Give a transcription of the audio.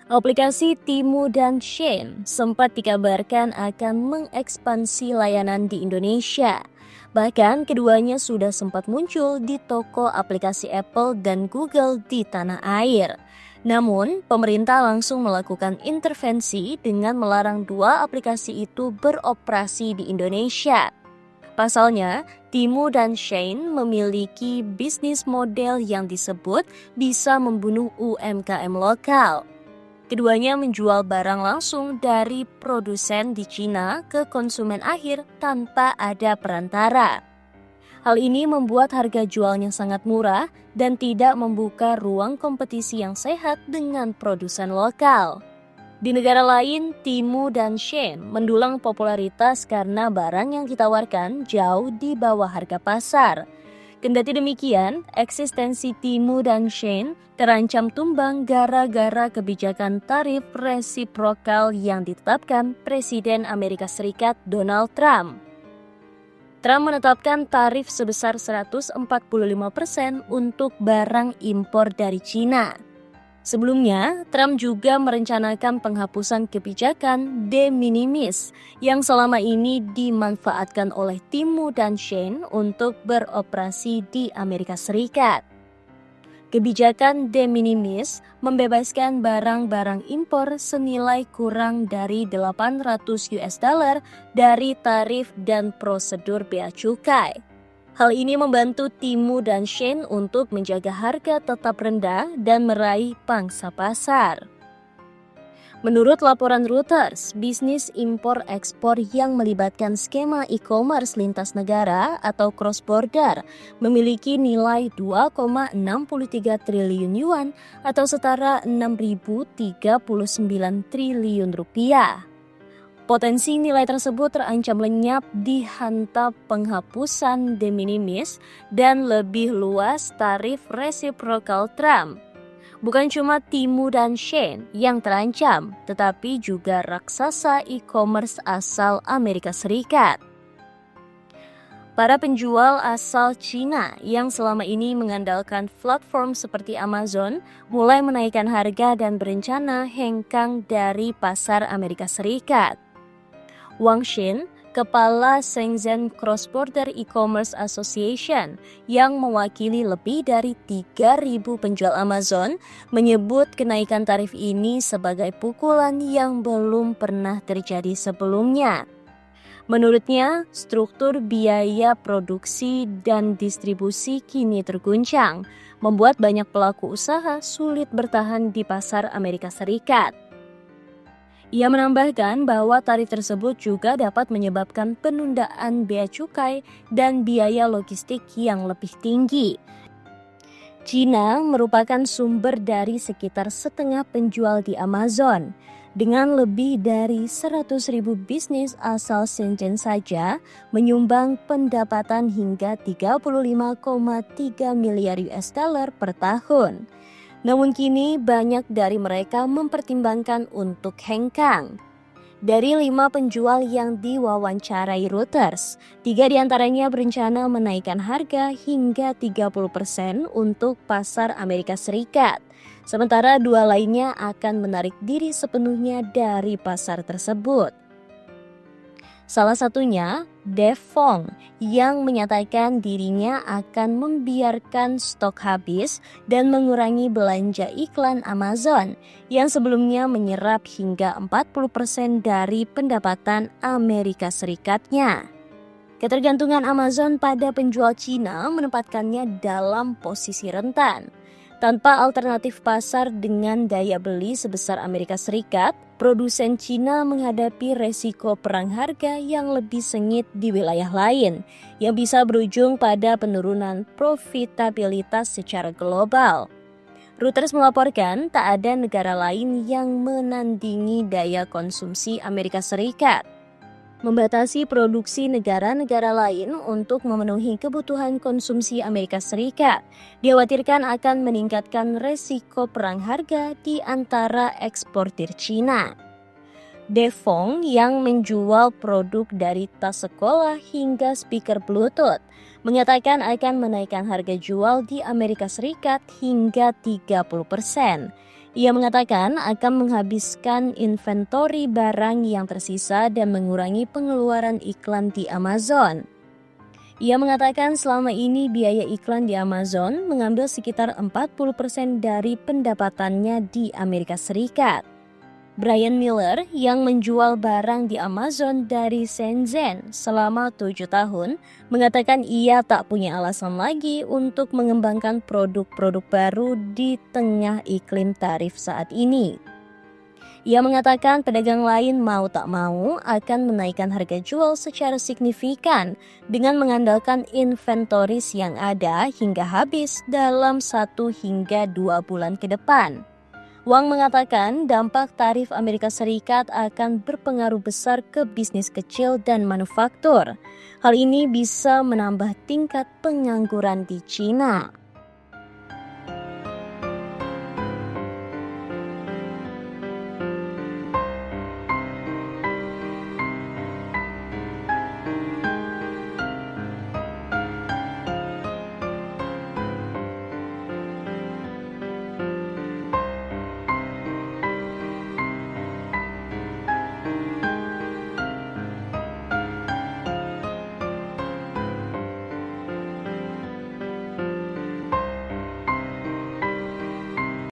Aplikasi Temu dan Shein sempat dikabarkan akan mengekspansi layanan di Indonesia. Bahkan keduanya sudah sempat muncul di toko aplikasi Apple dan Google di tanah air. Namun, pemerintah langsung melakukan intervensi dengan melarang dua aplikasi itu beroperasi di Indonesia. Pasalnya, Temu dan Shein memiliki bisnis model yang disebut bisa membunuh UMKM lokal. Keduanya menjual barang langsung dari produsen di Cina ke konsumen akhir tanpa ada perantara. Hal ini membuat harga jualnya sangat murah dan tidak membuka ruang kompetisi yang sehat dengan produsen lokal. Di negara lain, Temu dan Shein mendulang popularitas karena barang yang ditawarkan jauh di bawah harga pasar. Kendati demikian, eksistensi Temu dan Shein terancam tumbang gara-gara kebijakan tarif resiprokal yang ditetapkan Presiden Amerika Serikat Donald Trump. Trump menetapkan tarif sebesar 145% untuk barang impor dari Cina. Sebelumnya, Trump juga merencanakan penghapusan kebijakan de minimis yang selama ini dimanfaatkan oleh Temu dan Shein untuk beroperasi di Amerika Serikat. Kebijakan de minimis membebaskan barang-barang impor senilai kurang dari $800 dari tarif dan prosedur bea cukai. Hal ini membantu Temu dan Shein untuk menjaga harga tetap rendah dan meraih pangsa pasar. Menurut laporan Reuters, bisnis impor-ekspor yang melibatkan skema e-commerce lintas negara atau cross-border memiliki nilai 2,63 triliun yuan atau setara 6.039 triliun rupiah. Potensi nilai tersebut terancam lenyap dihantam penghapusan de minimis dan lebih luas tarif resiprokal Trump. Bukan cuma Temu dan Shein yang terancam, tetapi juga raksasa e-commerce asal Amerika Serikat. Para penjual asal Cina yang selama ini mengandalkan platform seperti Amazon mulai menaikkan harga dan berencana hengkang dari pasar Amerika Serikat. Wang Xin, kepala Shenzhen Cross Border E-Commerce Association yang mewakili lebih dari 3.000 penjual Amazon, menyebut kenaikan tarif ini sebagai pukulan yang belum pernah terjadi sebelumnya. Menurutnya, struktur biaya produksi dan distribusi kini terguncang, membuat banyak pelaku usaha sulit bertahan di pasar Amerika Serikat. Ia menambahkan bahwa tarif tersebut juga dapat menyebabkan penundaan bea cukai dan biaya logistik yang lebih tinggi. Cina merupakan sumber dari sekitar setengah penjual di Amazon. Dengan lebih dari 100.000 bisnis asal Shenzhen saja menyumbang pendapatan hingga 35,3 miliar US$ per tahun. Namun kini banyak dari mereka mempertimbangkan untuk hengkang. Dari 5 penjual yang diwawancarai Reuters, 3 diantaranya berencana menaikkan harga hingga 30% untuk pasar Amerika Serikat. Sementara 2 lainnya akan menarik diri sepenuhnya dari pasar tersebut. Salah satunya, Dave Fong, yang menyatakan dirinya akan membiarkan stok habis dan mengurangi belanja iklan Amazon yang sebelumnya menyerap hingga 40% dari pendapatan Amerika Serikatnya. Ketergantungan Amazon pada penjual Cina menempatkannya dalam posisi rentan. Tanpa alternatif pasar dengan daya beli sebesar Amerika Serikat, produsen Cina menghadapi resiko perang harga yang lebih sengit di wilayah lain, yang bisa berujung pada penurunan profitabilitas secara global. Reuters melaporkan tak ada negara lain yang menandingi daya konsumsi Amerika Serikat. Membatasi produksi negara-negara lain untuk memenuhi kebutuhan konsumsi Amerika Serikat dikhawatirkan akan meningkatkan resiko perang harga di antara eksportir Cina. Dave Fong yang menjual produk dari tas sekolah hingga speaker Bluetooth menyatakan akan menaikkan harga jual di Amerika Serikat hingga 30%. Ia mengatakan akan menghabiskan inventori barang yang tersisa dan mengurangi pengeluaran iklan di Amazon. Ia mengatakan selama ini biaya iklan di Amazon mengambil sekitar 40% dari pendapatannya di Amerika Serikat. Brian Miller yang menjual barang di Amazon dari Shenzhen selama 7 tahun mengatakan ia tak punya alasan lagi untuk mengembangkan produk-produk baru di tengah iklim tarif saat ini. Ia mengatakan pedagang lain mau tak mau akan menaikkan harga jual secara signifikan dengan mengandalkan inventoris yang ada hingga habis dalam 1 hingga 2 bulan ke depan. Wang mengatakan dampak tarif Amerika Serikat akan berpengaruh besar ke bisnis kecil dan manufaktur. Hal ini bisa menambah tingkat pengangguran di China.